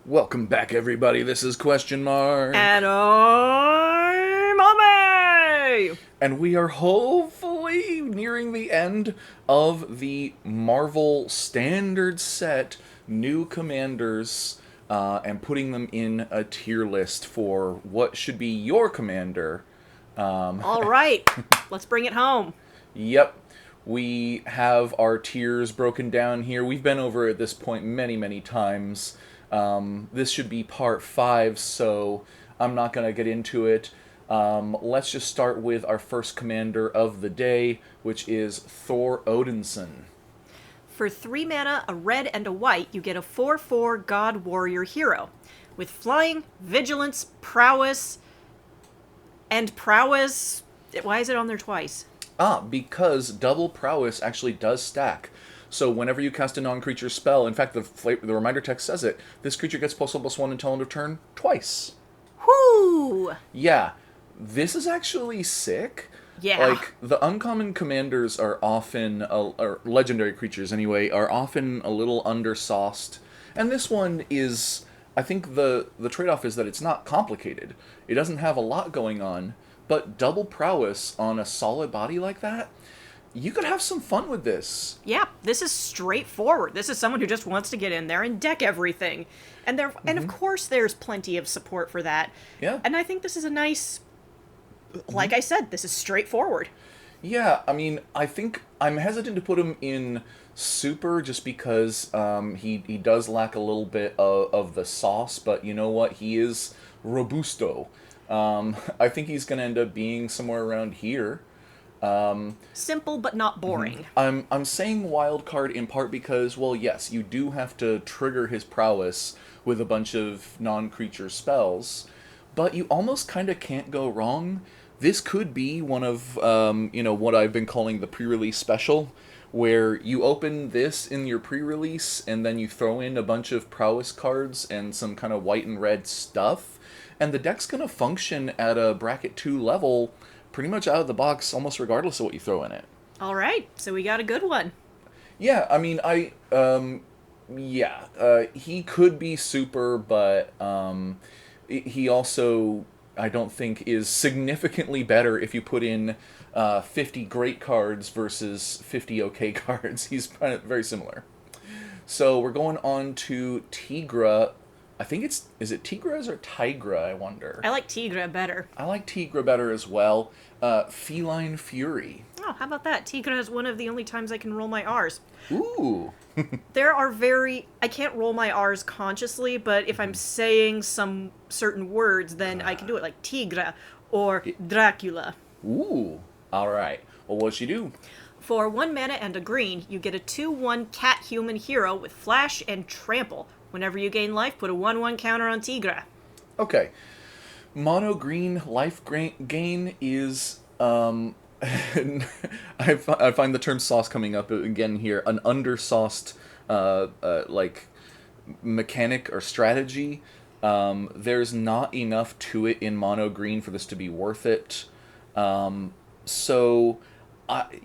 Welcome back, everybody. This is Question Mark. And I'm Ame! And we are hopefully nearing the end of the Marvel Standard Set new commanders and putting them in a tier list for what should be your commander. All right, let's bring it home. Yep. We have our tiers broken down here. We've been over at this point many, many times. This should be part 5, so I'm not going to get into it. Let's just start with our first commander of the day, which is Thor Odinson. For 3 mana, a red, and a white, you get a 4/4 God Warrior hero. With flying, vigilance, prowess, and prowess. Why is it on there twice? Because double prowess actually does stack. So whenever you cast a non-creature spell, in fact, the reminder text says it, this creature gets +1/+1 until end of turn twice. Whoo! Yeah, this is actually sick. Yeah. Like, the uncommon commanders are often, or legendary creatures anyway, are often a little undersauced. And this one is, I think the trade-off is that it's not complicated. It doesn't have a lot going on, but double prowess on a solid body like that, you could have some fun with this. Yeah, this is straightforward. This is someone who just wants to get in there and deck everything. And and of course there's plenty of support for that. Yeah. And I think this is a nice, like I said, this is straightforward. Yeah, I mean, I think I'm hesitant to put him in super just because he does lack a little bit of the sauce, but you know what? He is robusto. I think he's going to end up being somewhere around here. Simple but not boring. I'm saying wild card in part because, well, yes, you do have to trigger his prowess with a bunch of non-creature spells, but you almost kind of can't go wrong. This could be one of, what I've been calling the pre-release special, where you open this in your pre-release and then you throw in a bunch of prowess cards and some kind of white and red stuff, and the deck's going to function at a bracket 2 level pretty much out of the box, almost regardless of what you throw in it. All right, so we got a good one. Yeah, I mean, he could be super, but he also, I don't think, is significantly better if you put in 50 great cards versus 50 okay cards. He's very similar. So we're going on to Tigra. I think is it Tigras or Tigra, I wonder? I like Tigra better. I like Tigra better as well. Feline Fury. Oh, how about that? Tigra is one of the only times I can roll my R's. Ooh. I can't roll my R's consciously, but if I'm saying some certain words, then I can do it, like Tigra or Dracula. Ooh. Alright. Well, what'd she do? For 1 mana and a green, you get a 2/1 cat-human hero with flash and trample. Whenever you gain life, put a 1/1 counter on Tigra. Okay. Mono green life gain is, I find the term sauce coming up again here, an undersauced, mechanic or strategy. There's not enough to it in mono green for this to be worth it. So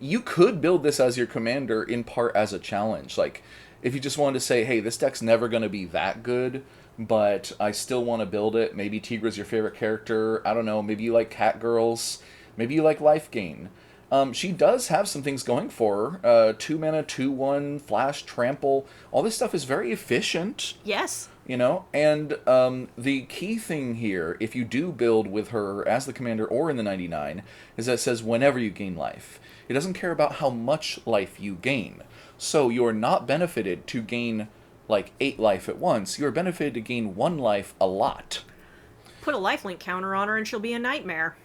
you could build this as your commander in part as a challenge. Like, if you just wanted to say, hey, this deck's never going to be that good, but I still want to build it. Maybe Tigra's your favorite character. I don't know. Maybe you like Cat Girls. Maybe you like Life Gain. She does have some things going for her. 2 mana, 2/1, flash, trample. All this stuff is very efficient. Yes. And the key thing here, if you do build with her as the commander or in the 99, is that it says whenever you gain life. It doesn't care about how much life you gain. So you're not benefited to gain, 8 life at once. You're benefited to gain 1 life a lot. Put a lifelink counter on her and she'll be a nightmare.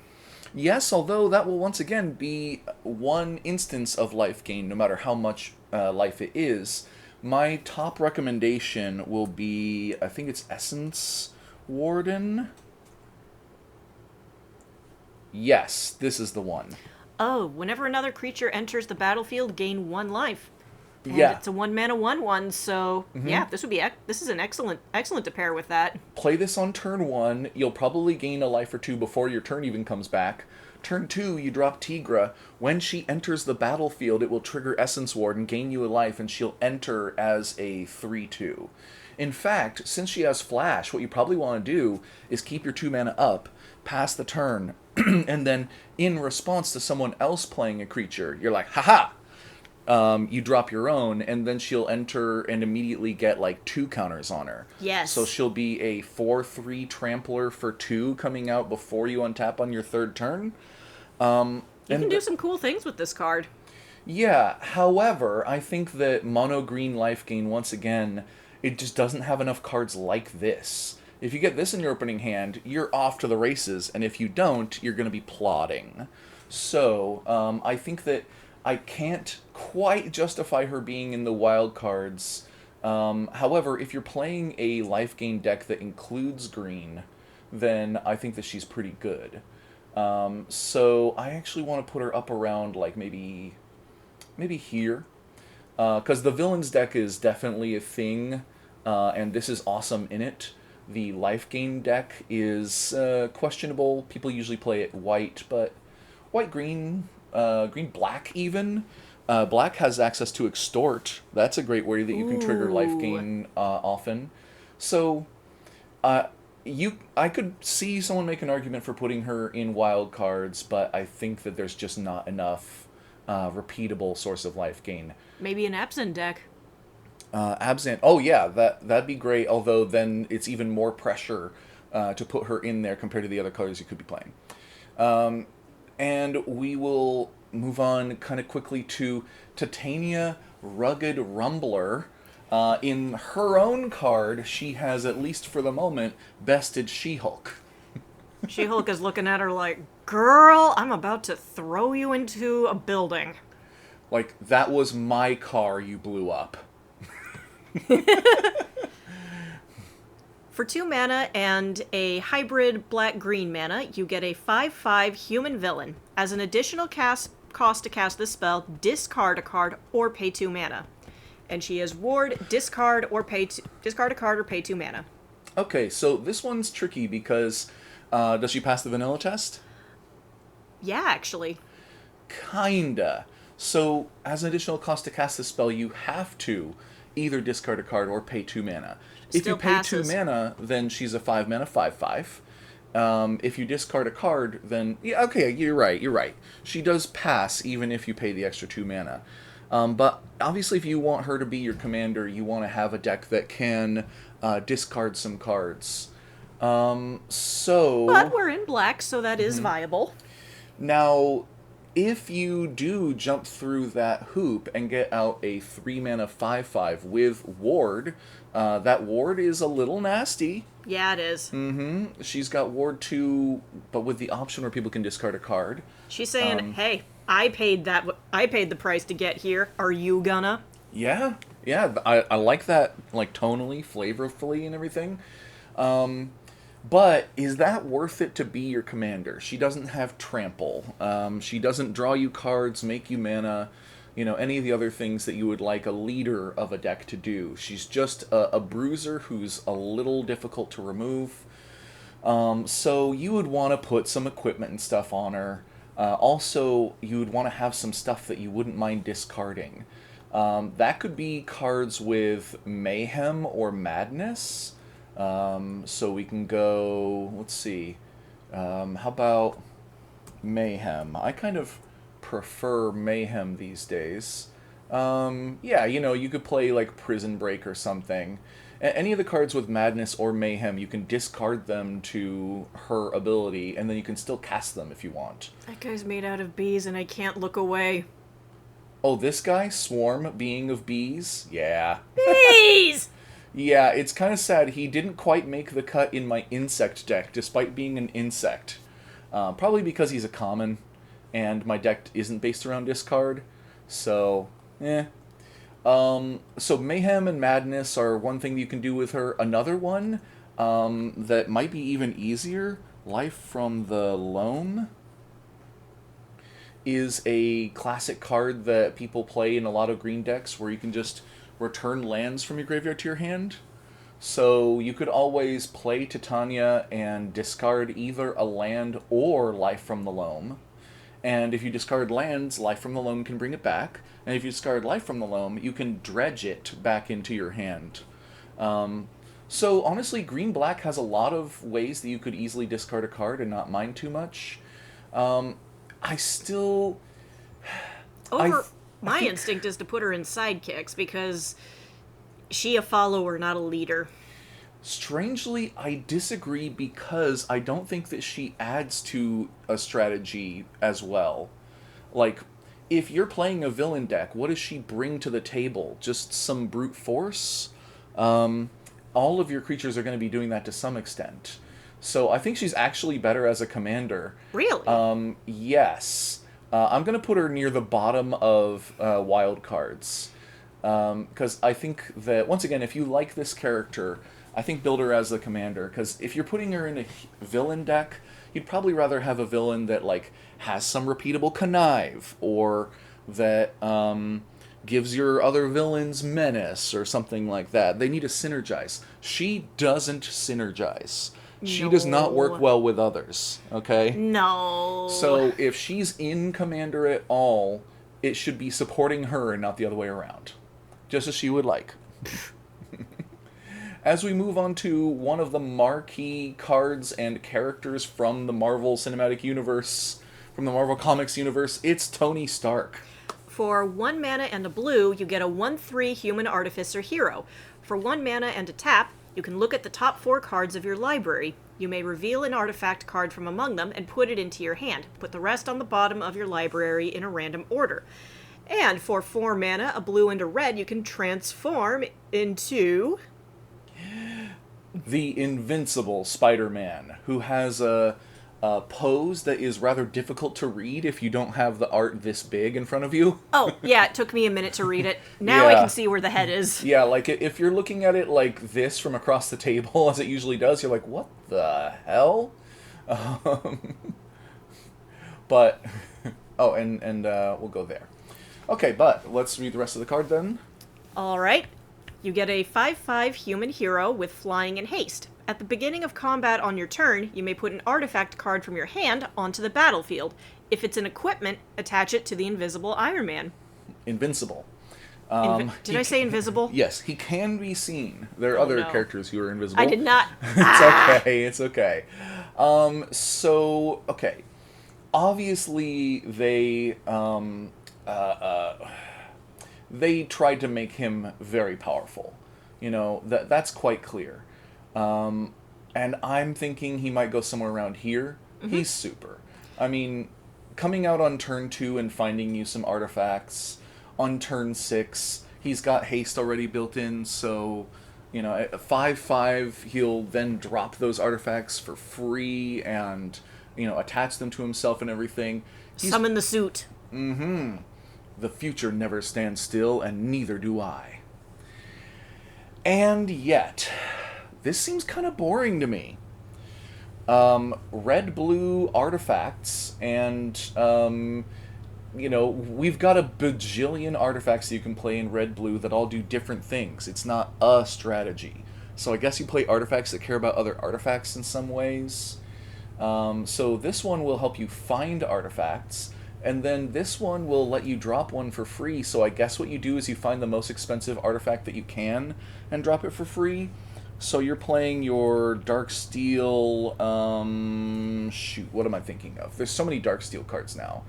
Yes, although that will once again be 1 instance of life gain, no matter how much life it is. My top recommendation will be, I think it's Essence Warden. Yes, this is the one. Oh, whenever another creature enters the battlefield, gain 1 life. And Yeah. it's a 1 mana 1/1, so yeah, this is an excellent to pair with that. Play this on turn 1. You'll probably gain a life or 2 before your turn even comes back. Turn 2, you drop Tigra. When she enters the battlefield, it will trigger Essence Ward and gain you a life, and she'll enter as a 3/2. In fact, since she has flash, what you probably want to do is keep your 2 mana up, pass the turn, and then in response to someone else playing a creature, you're like, haha! You drop your own, and then she'll enter and immediately get like 2 counters on her. Yes. So she'll be a 4/3 trampler for 2 coming out before you untap on your 3rd turn. You can do some cool things with this card. Yeah, however, I think that mono green life gain, once again, it just doesn't have enough cards like this. If you get this in your opening hand, you're off to the races, and if you don't, you're going to be plodding. So, I think that I can't quite justify her being in the wild cards. However, if you're playing a life gain deck that includes green, then I think that she's pretty good. So I actually want to put her up around like maybe here, because the villains deck is definitely a thing, and this is awesome in it. The life gain deck is questionable. People usually play it white, but white green, green black even. Black has access to extort. That's a great way that you can trigger life gain often. So I could see someone make an argument for putting her in wild cards, but I think that there's just not enough repeatable source of life gain. Maybe an Absent deck. Absent. Oh yeah, that'd be great. Although then it's even more pressure to put her in there compared to the other colors you could be playing. And we will move on kind of quickly to Titania, Rugged Rumbler. In her own card, she has, at least for the moment, bested She-Hulk. She-Hulk is looking at her like, girl, I'm about to throw you into a building. Like, that was my car you blew up. For 2 mana and a hybrid black-green mana, you get a 5/5 human villain. As an additional cost to cast this spell, discard a card or pay 2 mana. And she is ward, discard a card or pay 2 mana. Okay, so this one's tricky because does she pass the vanilla test? Yeah, actually. Kinda. So, as an additional cost to cast this spell, you have to either discard a card or pay 2 mana. If Still you pay passes. 2 mana, then she's a 5 mana 5/5. If you discard a card, then yeah, okay, you're right. She does pass even if you pay the extra 2 mana. But obviously, if you want her to be your commander, you want to have a deck that can discard some cards. So, But we're in black, so that is viable. now, if you do jump through that hoop and get out a 3 mana 5/5 with Ward, that Ward is a little nasty. Yeah, it is. She's got Ward 2, but with the option where people can discard a card. She's saying, hey, I paid the price to get here. Are you gonna? Yeah, I like that, like, tonally, flavorfully, and everything. But is that worth it to be your commander? She doesn't have trample. She doesn't draw you cards, make you mana, any of the other things that you would like a leader of a deck to do. She's just a bruiser who's a little difficult to remove. So you would want to put some equipment and stuff on her. Also, you would want to have some stuff that you wouldn't mind discarding. That could be cards with Mayhem or Madness. So we can go, let's see, how about Mayhem? I kind of prefer Mayhem these days. Yeah, you could play like Prison Break or something. Any of the cards with Madness or Mayhem, you can discard them to her ability, and then you can still cast them if you want. That guy's made out of bees, and I can't look away. Oh, this guy? Swarm, being of bees? Yeah. Bees! Yeah, it's kind of sad. He didn't quite make the cut in my insect deck, despite being an insect. Probably because he's a common, and my deck isn't based around discard. So, So Mayhem and Madness are one thing you can do with her. Another one that might be even easier, Life from the Loam, is a classic card that people play in a lot of green decks where you can just return lands from your graveyard to your hand. So you could always play Titania and discard either a land or Life from the Loam. And if you discard lands, Life from the Loam can bring it back. And if you discard Life from the Loam, you can dredge it back into your hand. So honestly, green-black has a lot of ways that you could easily discard a card and not mind too much. I still, I, th- Over I my think instinct is to put her in sidekicks because she a follower, not a leader. strangely I disagree because I don't think that she adds to a strategy as well. Like, if you're playing a villain deck, what does she bring to the table? Just some brute force? Um, all of your creatures are going to be doing that to some extent. So I think she's actually better as a commander. Really? Yes. I'm going to put her near the bottom of wild cards. Because I think that, once again, if you like this character, I think build her as the commander. Because if you're putting her in a villain deck, you'd probably rather have a villain that, like, has some repeatable connive, or that gives your other villains menace, or something like that. They need to synergize. She doesn't synergize. She does not work No. well with others, okay? No. So if she's in Commander at all, it should be supporting her and not the other way around. Just as she would like. As we move on to one of the marquee cards and characters from the Marvel Cinematic Universe, from the Marvel Comics universe, it's Tony Stark. For 1 mana and a blue, you get a 1/3 human artificer hero. For 1 mana and a tap, you can look at the top 4 cards of your library. You may reveal an artifact card from among them and put it into your hand. Put the rest on the bottom of your library in a random order. And for 4 mana, a blue and a red, you can transform into... The invincible Spider-Man, who has a pose that is rather difficult to read if you don't have the art this big in front of you. Oh, yeah, it took me a minute to read it. Now I Yeah. can see where the head is. Yeah, like if you're looking at it like this from across the table, as it usually does, you're like, what the hell? Um, but, oh, and we'll go there. Okay, but let's read the rest of the card then. Alright. You get a 5/5 human hero with flying and haste. At the beginning of combat on your turn, you may put an artifact card from your hand onto the battlefield. If it's an equipment, attach it to the invisible Iron Man. Invincible. Did I say invisible? Yes, he can be seen. There are Oh, other no. characters who are invisible. I did not. It's okay, it's okay. So, okay. Obviously, they tried to make him very powerful. You know, that's quite clear. And I'm thinking he might go somewhere around here. Mm-hmm. He's super. I mean, coming out on turn 2 and finding you some artifacts. On turn 6, he's got haste already built in, so, you know, at 5/5, he'll then drop those artifacts for free and, you know, attach them to himself and everything. Summon the suit. The future never stands still, and neither do I. And yet, this seems kind of boring to me. Red-blue artifacts, and, you know, we've got a bajillion artifacts that you can play in red-blue that all do different things. It's not a strategy. So I guess you play artifacts that care about other artifacts in some ways. So this one will help you find artifacts, and then this one will let you drop one for free. So I guess what you do is you find the most expensive artifact that you can and drop it for free. So you're playing your Darksteel, shoot, what am I thinking of? There's so many Darksteel cards now.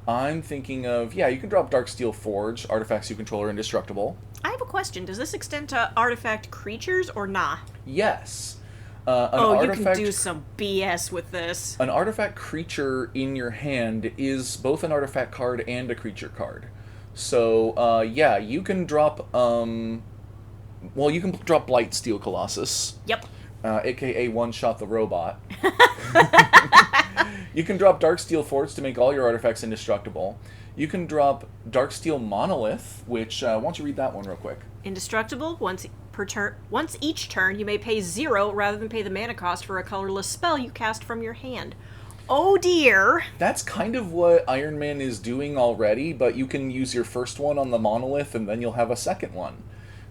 I'm thinking of, yeah, you can drop Darksteel Forge. Artifacts you control are indestructible. I have a question. Does this extend to artifact creatures or nah? Yes. You can do some BS with this. An artifact creature in your hand is both an artifact card and a creature card. So, yeah, you can drop, well, you can drop Blightsteel Colossus. Yep. AKA One-Shot the Robot. You can drop Darksteel Forge to make all your artifacts indestructible. You can drop Darksteel Monolith, which, why don't you read that one real quick? Indestructible. Once each turn, you may pay 0 rather than pay the mana cost for a colorless spell you cast from your hand. Oh dear. That's kind of what Iron Man is doing already, but you can use your first one on the Monolith and then you'll have a second one.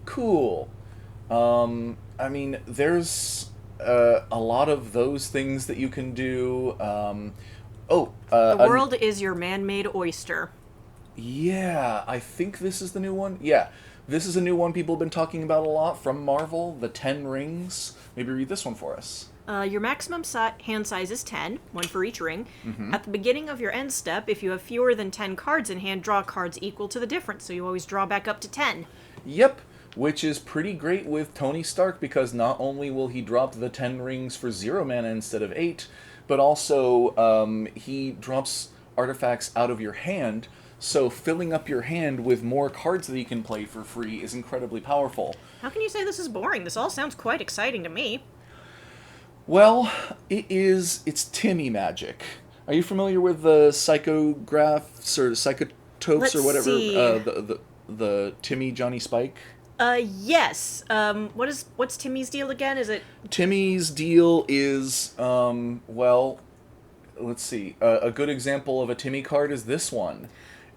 Cool. I mean, there's a lot of those things that you can do. The world is your man-made oyster. Yeah, I think this is the new one. Yeah. This is a new one people have been talking about a lot from Marvel, the 10 Rings. Maybe read this one for us. Your maximum hand size is 10, one for each ring. At the beginning of your end step, if you have fewer than 10 cards in hand, draw cards equal to the difference, so you always draw back up to 10. Yep, which is pretty great with Tony Stark, because not only will he drop the 10 rings for 0 mana instead of 8, but also he drops artifacts out of your hand, so filling up your hand with more cards that you can play for free is incredibly powerful. How can you say this is boring? This all sounds quite exciting to me. Well, it's Timmy magic. Are you familiar with the psychographs or psychotopes Let's or whatever? see. The Timmy Johnny Spike? Yes. What's Timmy's deal again? Is it... Timmy's deal is, well, let's see. A good example of a Timmy card is this one.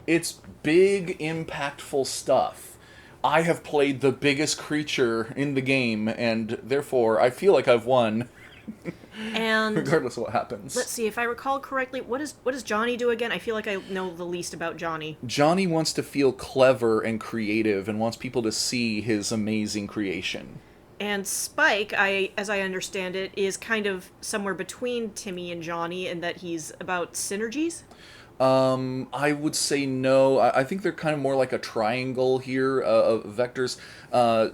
It's big, impactful stuff. I have played the biggest creature in the game, and therefore I feel like I've won. And regardless of what happens. let's see, if I recall correctly, what does Johnny do again? I feel like I know the least about Johnny. Johnny wants to feel clever and creative and wants people to see his amazing creation. And Spike, as I understand it, is kind of somewhere between Timmy and Johnny in that he's about synergies. I would say no. I think they're kind of more like a triangle here of vectors.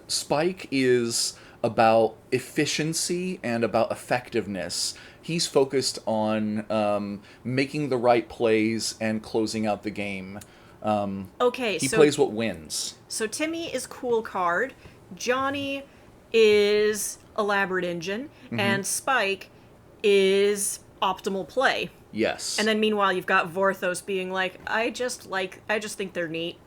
Spike is about efficiency and about effectiveness. He's focused on making the right plays and closing out the game. Okay, he plays what wins. So Timmy is cool card, Johnny is elaborate engine, and Spike is optimal play. Yes. And then meanwhile you've got Vorthos being like, I just think they're neat.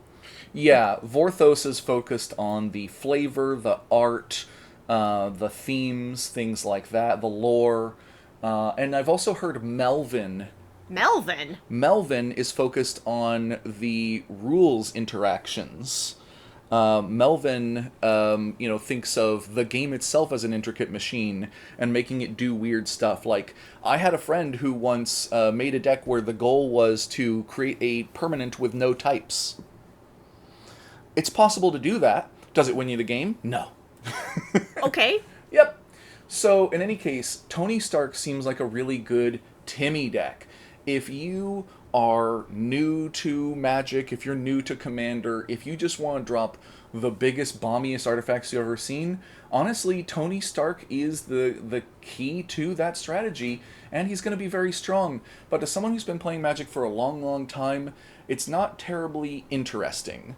Yeah, Vorthos is focused on the flavor, the art, the themes, things like that, the lore. And I've also heard Melvin. Melvin? Melvin is focused on the rules interactions. Melvin, thinks of the game itself as an intricate machine and making it do weird stuff. Like, I had a friend who once made a deck where the goal was to create a permanent with no types. It's possible to do that. Does it win you the game? No. Okay. Yep. So, in any case, Tony Stark seems like a really good Timmy deck. If you are new to Magic, if you're new to Commander, if you just want to drop the biggest, bombiest artifacts you've ever seen, honestly, Tony Stark is the key to that strategy, and he's going to be very strong. But to someone who's been playing Magic for a long, long time, it's not terribly interesting.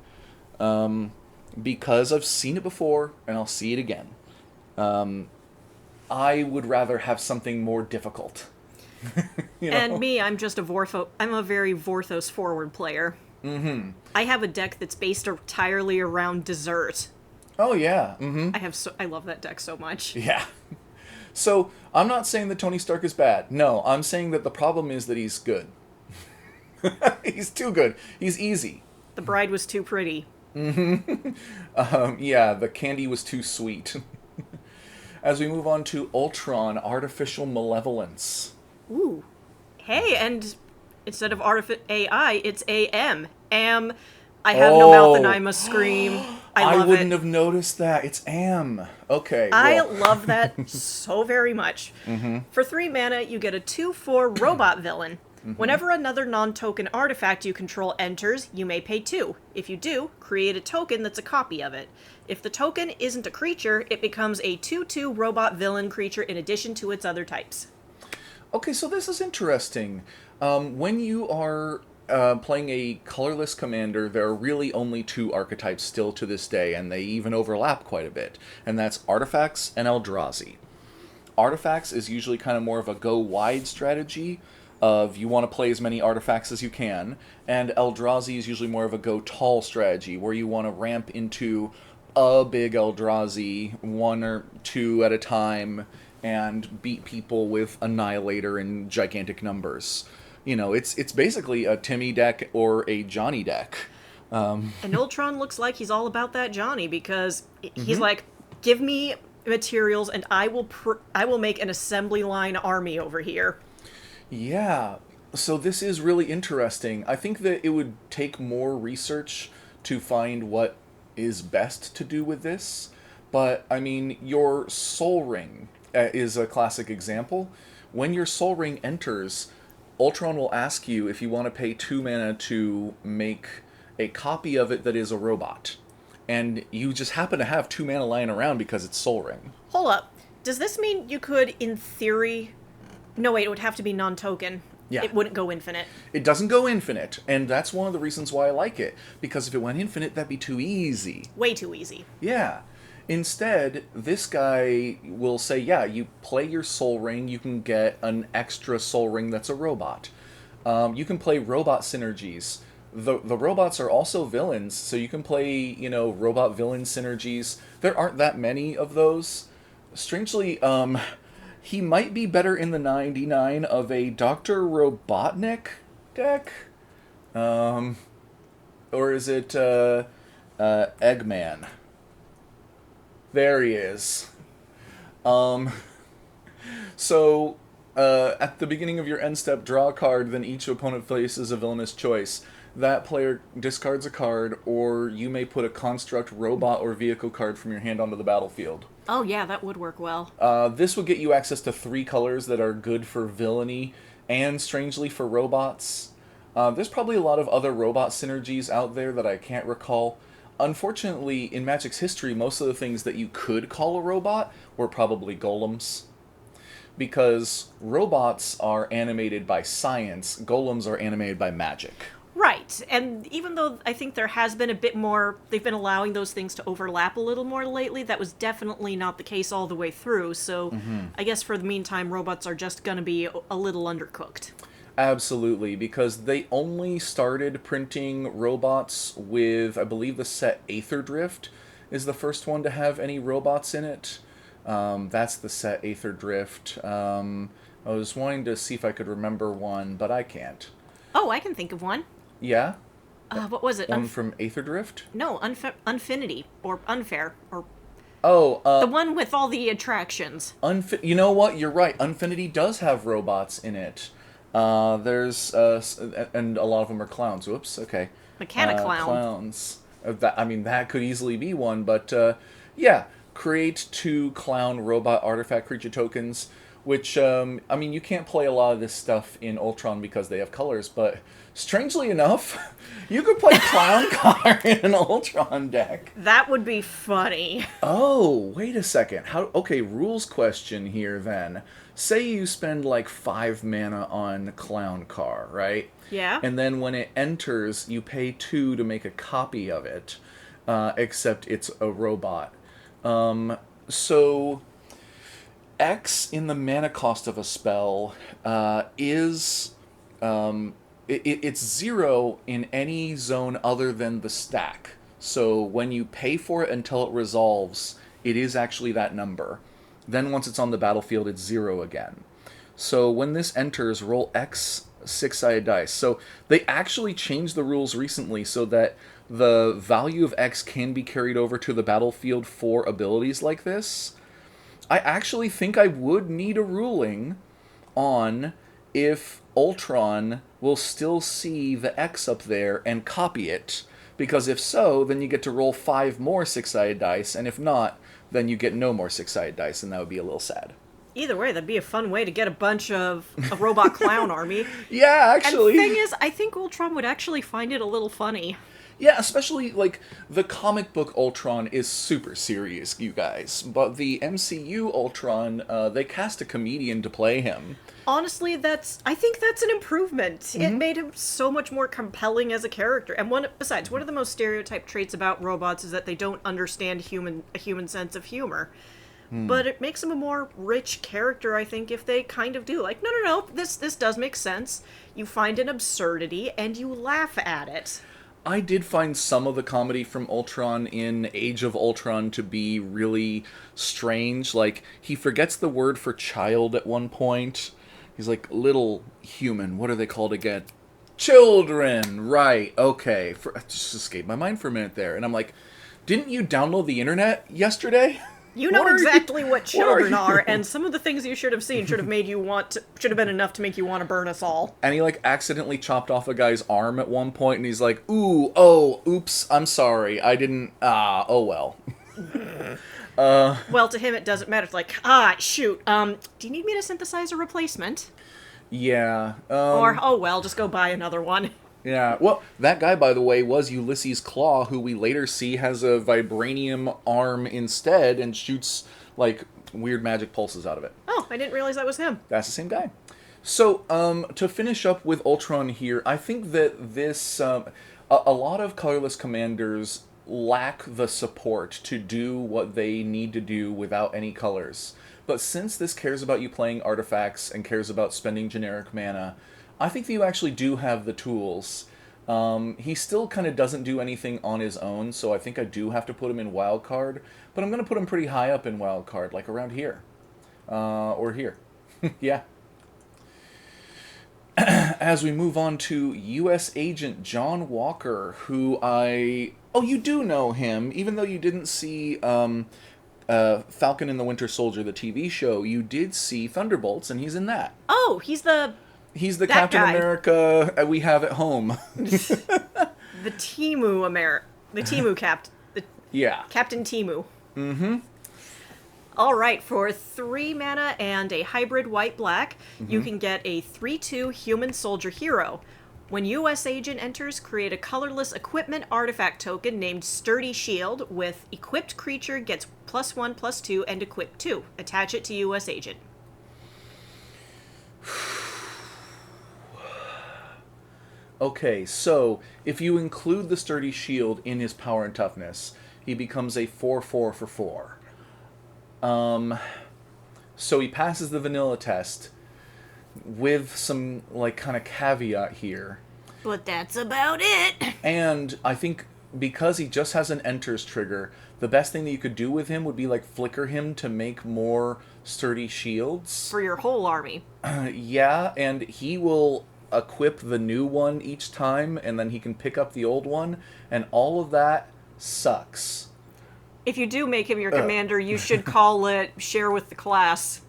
Because I've seen it before, and I'll see it again. I would rather have something more difficult. You know? And me, I'm just I'm a very Vorthos forward player. Mm-hmm. I have a deck that's based entirely around dessert. Oh yeah. Mm-hmm. I love that deck so much. Yeah. So I'm not saying that Tony Stark is bad. No, I'm saying that the problem is that he's good. He's too good. He's easy. The bride was too pretty. Mm-hmm. Yeah, the candy was too sweet. As we move on to Ultron, Artificial Malevolence. Ooh. Hey, and instead of AI, it's AM. Am. I have no mouth and I must scream. I love wouldn't it. have noticed that. It's Am. Okay. I well. love that so very much. Mm-hmm. For 3 mana, you get a 2/4 robot villain. Whenever another non-token artifact you control enters, you may pay 2. If you do, create a token that's a copy of it. If the token isn't a creature, it becomes a 2/2 robot villain creature in addition to its other types. Okay, so this is interesting. When you are playing a colorless commander, there are really only 2 archetypes still to this day, and they even overlap quite a bit. And that's Artifacts and Eldrazi. Artifacts is usually kind of more of a go-wide strategy, of you want to play as many artifacts as you can, and Eldrazi is usually more of a go-tall strategy, where you want to ramp into a big Eldrazi, 1 or 2 at a time, and beat people with Annihilator in gigantic numbers. You know, it's basically a Timmy deck or a Johnny deck. And Ultron looks like he's all about that Johnny, because he's like, give me materials and I will make an assembly line army over here. Yeah, so this is really interesting. I think that it would take more research to find what is best to do with this, but I mean, your Soul Ring is a classic example. When your Soul Ring enters, Ultron will ask you if you want to pay 2 mana to make a copy of it that is a robot. And you just happen to have 2 mana lying around because it's Soul Ring. Hold up. Does this mean you could, in theory... No, wait, it would have to be non-token. Yeah. It wouldn't go infinite. It doesn't go infinite, and that's one of the reasons why I like it. Because if it went infinite, that'd be too easy. Way too easy. Yeah. Instead, this guy will say, yeah, you play your Soul Ring, you can get an extra Soul Ring that's a robot. You can play robot synergies. The robots are also villains, so you can play, robot villain synergies. There aren't that many of those. Strangely, he might be better in the 99 of a Dr. Robotnik deck. Or is it Eggman? There he is. So, at the beginning of your end step, draw a card, then each opponent faces a villainous choice. That player discards a card, or you may put a construct, robot, or vehicle card from your hand onto the battlefield. Oh yeah, that would work well. This would get you access to 3 colors that are good for villainy, and strangely for robots. There's probably a lot of other robot synergies out there that I can't recall. Unfortunately, in Magic's history, most of the things that you could call a robot were probably golems. Because robots are animated by science, golems are animated by magic. Right, and even though I think there has been a bit more, they've been allowing those things to overlap a little more lately, that was definitely not the case all the way through, so I guess for the meantime, robots are just gonna be a little undercooked. Absolutely, because they only started printing robots with, I believe the set Aether Drift is the first one to have any robots in it. That's the set Aether Drift. I was wanting to see if I could remember one, but I can't. Oh, I can think of one. Yeah? What was it? One from Aether Drift? No, Unfinity, or Unfair, or... Oh, the one with all the attractions. You know what? You're right. Unfinity does have robots in it. There's, and a lot of them are clowns. Whoops, okay. Mechanic-clown. Clowns. That could easily be one, but, yeah. Create 2 clown robot artifact creature tokens, which, you can't play a lot of this stuff in Ultron because they have colors, but strangely enough, you could play Clown Car in an Ultron deck. That would be funny. Oh, wait a second. Okay, rules question here then. Say you spend like 5 mana on Clown Car, right? Yeah. And then when it enters, you pay 2 to make a copy of it, except it's a robot. So X in the mana cost of a spell is it's 0 in any zone other than the stack. So when you pay for it until it resolves, it is actually that number. Then once it's on the battlefield, it's 0 again. So when this enters, roll X 6-sided dice. So they actually changed the rules recently so that the value of X can be carried over to the battlefield for abilities like this. I actually think I would need a ruling on if Ultron will still see the X up there and copy it. Because if so, then you get to roll 5 more 6-sided dice, and if not, then you get no more 6-sided dice, and that would be a little sad. Either way, that'd be a fun way to get a robot clown army. Yeah, actually. And the thing is, I think Ultron would actually find it a little funny. Yeah, especially, the comic book Ultron is super serious, you guys. But the MCU Ultron, they cast a comedian to play him. Honestly, I think that's an improvement. Mm-hmm. It made him so much more compelling as a character. And besides, one of the most stereotyped traits about robots is that they don't understand a human sense of humor. But it makes him a more rich character, I think, if they kind of do. No, this does make sense. You find an absurdity, and you laugh at it. I did find some of the comedy from Ultron in Age of Ultron to be really strange. He forgets the word for child at one point. He's like, little human, what are they called again? Children! Right, okay. Just escaped my mind for a minute there. And I'm like, didn't you download the internet yesterday? You know What are you- exactly what what children are are, you- and some of the things you should have seen should have made you should have been enough to make you want to burn us all. And he, like, accidentally chopped off a guy's arm at one point, and he's like, ooh, oh, oops, I'm sorry, I didn't, oh well. Well, to him it doesn't matter. It's like, shoot, do you need me to synthesize a replacement? Yeah, Or, oh well, just go buy another one. yeah, well, that guy, by the way, was Ulysses Claw, who we later see has a vibranium arm instead and shoots, like, weird magic pulses out of it. Oh, I didn't realize that was him. That's the same guy. So, to finish up with Ultron here, I think that this, a lot of colorless commanders lack the support to do what they need to do without any colors. But since this cares about you playing artifacts and cares about spending generic mana, I think that you actually do have the tools. He still kind of doesn't do anything on his own, so I think I do have to put him in wildcard. But I'm going to put him pretty high up in wildcard, like around here. Or here. Yeah. As we move on to U.S. Agent John Walker, who I... Oh, you do know him, even though you didn't see Falcon and the Winter Soldier, the TV show. You did see Thunderbolts, and he's in that. Oh, he's the He's the That Captain guy. America we have at home. The Timu Yeah. Captain Timu. Mm-hmm. All right, for 3 mana and a hybrid white-black, you can get a 3/2 human soldier hero. When U.S. Agent enters, create a colorless equipment artifact token named Sturdy Shield with equipped creature gets +1/+2 and equip 2. Attach it to U.S. Agent. Okay, so if you include the Sturdy Shield in his power and toughness, he becomes a 4/4 for 4. So he passes the vanilla test with some, like, kind of caveat here. But that's about it. And I think because he just has an enters trigger, the best thing that you could do with him would be, like, flicker him to make more Sturdy Shields. For your whole army. Yeah, and he will equip the new one each time, and then he can pick up the old one, and all of that sucks. If you do make him your commander, you should call it Share with the Class.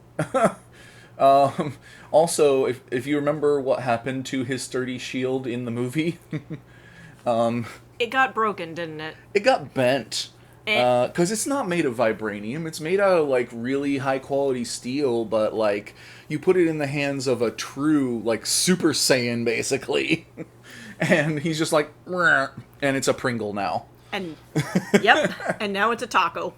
Also, if you remember what happened to his Sturdy Shield in the movie, It got broken, didn't it? it got bent. Because it's not made of vibranium. It's made out of, like, really high-quality steel, but, like, you put it in the hands of a true, like, Super Saiyan, basically. And he's just like, "Rrr," and it's a Pringle now. And, yep, and now it's a taco.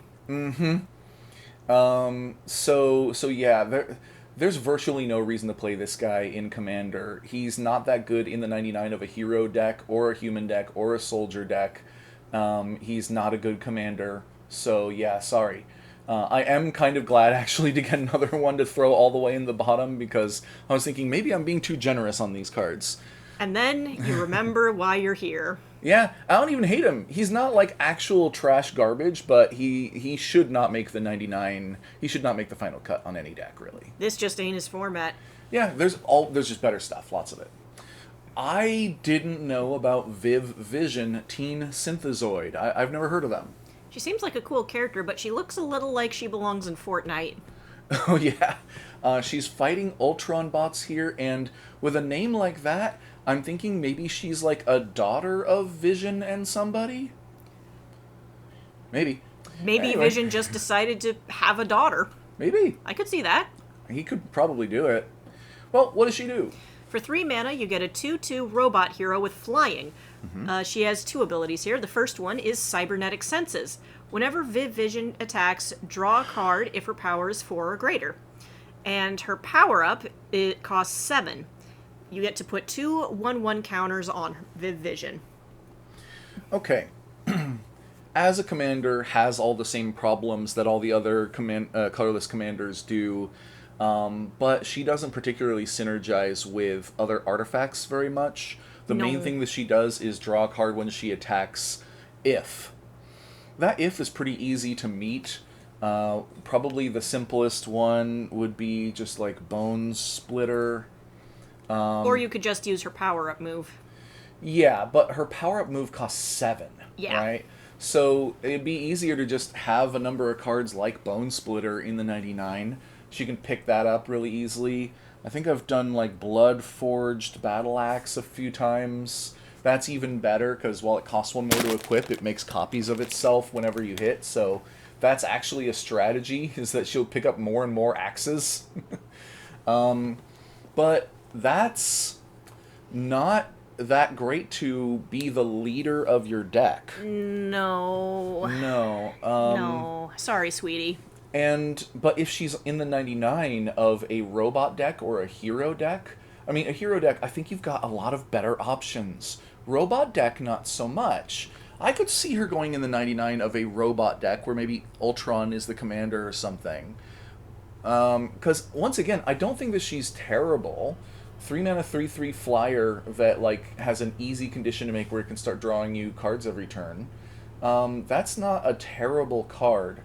So yeah, there's virtually no reason to play this guy in Commander. He's not that good in the 99 of a hero deck, or a human deck, or a soldier deck. He's not a good commander, so yeah, sorry. I am kind of glad, actually, to get another one to throw all the way in the bottom, because I was thinking maybe I'm being too generous on these cards. And then you remember why you're here. Yeah, I don't even hate him. He's not, like, actual trash garbage, but he should not make the 99... He should not make the final cut on any deck, really. This just ain't his format. Yeah, there's just better stuff, lots of it. I didn't know about Viv Vision Teen Synthezoid. I've never heard of them. She seems like a cool character, but she looks a little like she belongs in Fortnite. Oh, yeah. She's fighting Ultron bots here, and with a name like that, I'm thinking maybe she's like a daughter of Vision and somebody? Maybe. Maybe Anyway. Vision just decided to have a daughter. Maybe. I could see that. He could probably do it. Well, what does she do? For 3 mana, you get a 2/2 robot hero with flying. She has 2 abilities here. The first one is Cybernetic Senses. Whenever Viv Vision attacks, draw a card if her power is 4 or greater. And her power-up, it costs 7. You get to put 2 1/1 counters on Viv Vision. Okay. As a commander, has all the same problems that all the other colorless commanders do, but she doesn't particularly synergize with other artifacts very much. The main thing that she does is draw a card when she attacks if. That if is pretty easy to meet. Probably the simplest one would be just like Bones Splitter. Or you could just use her power-up move. Yeah, but her power-up move costs 7, Yeah. right? So it'd be easier to just have a number of cards like Bone Splitter in the 99. She can pick that up really easily. I think I've done like Blood Forged Battle Axe a few times. That's even better because while it costs one more to equip, it makes copies of itself whenever you hit. So that's actually a strategy, is that she'll pick up more and more axes. But that's not that great to be the leader of your deck. No. No. No. Sorry, sweetie. But if she's in the 99 of a robot deck or a hero deck, I mean, a hero deck, I think you've got a lot of better options. Robot deck, not so much. I could see her going in the 99 of a robot deck where maybe Ultron is the commander or something. Because, once again, I don't think that she's terrible. 3-mana, 3/3 flyer that, like, has an easy condition to make where it can start drawing you cards every turn. That's not a terrible card.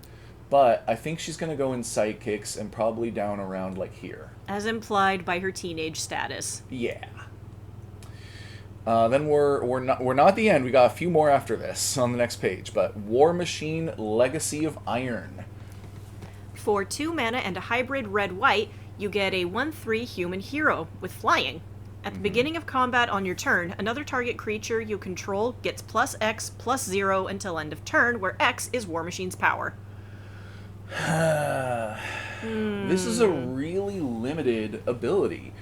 But I think she's going to go in sidekicks and probably down around, like, here. As implied by her teenage status. Yeah. Then we're not at the end. We got a few more after this on the next page. But War Machine Legacy of Iron. For 2 mana and a hybrid red-white, you get a 1/3 human hero with flying. At the beginning of combat on your turn, another target creature you control gets +X +0 until end of turn, where X is War Machine's power. This is a really limited ability.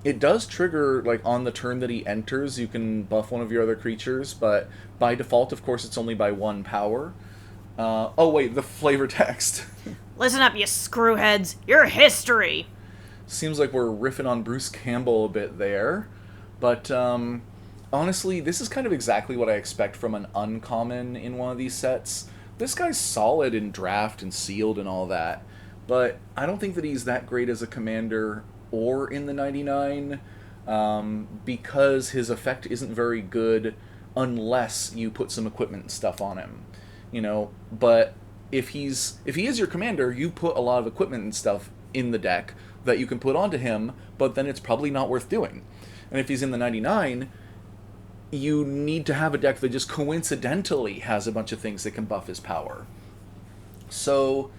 It does trigger, like, on the turn that he enters, you can buff one of your other creatures, but by default, of course, it's only by 1 power. Oh, wait, the flavor text. Listen up, you screwheads. You're history. Seems like we're riffing on Bruce Campbell a bit there. But, honestly, this is kind of exactly what I expect from an uncommon in one of these sets. This guy's solid in draft and sealed and all that, but I don't think that he's that great as a commander or in the 99, because his effect isn't very good unless you put some equipment and stuff on him. You know, but if he is your commander, you put a lot of equipment and stuff in the deck that you can put onto him, but then it's probably not worth doing. And if he's in the 99, you need to have a deck that just coincidentally has a bunch of things that can buff his power. So,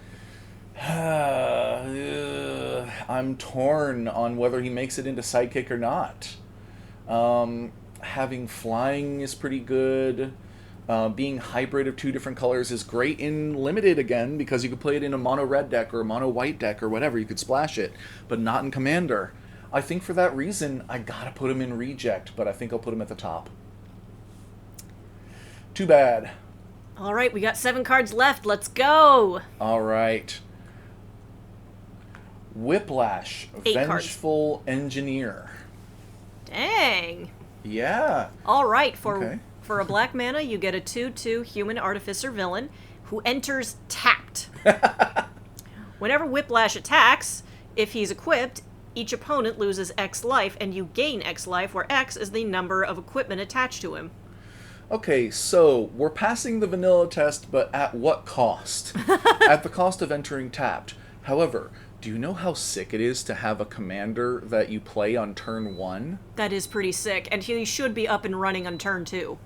I'm torn on whether he makes it into sidekick or not. Having flying is pretty good. Being hybrid of 2 different colors is great in limited again, because you could play it in a mono red deck or a mono white deck or whatever. You could splash it, but not in commander. I think for that reason, I gotta put him in reject, but I think I'll put him at the top. Too bad. All right, we got 7 cards left. Let's go. All right. Whiplash, 8 Vengeful Engineer. Dang. Yeah. All right, Okay. for a black mana, you get a 2/2 human artificer villain who enters tapped. Whenever Whiplash attacks, if he's equipped, each opponent loses X life, and you gain X life, where X is the number of equipment attached to him. Okay, so we're passing the vanilla test, but at what cost? At the cost of entering tapped. However, do you know how sick it is to have a commander that you play on turn 1? That is pretty sick, and he should be up and running on turn 2.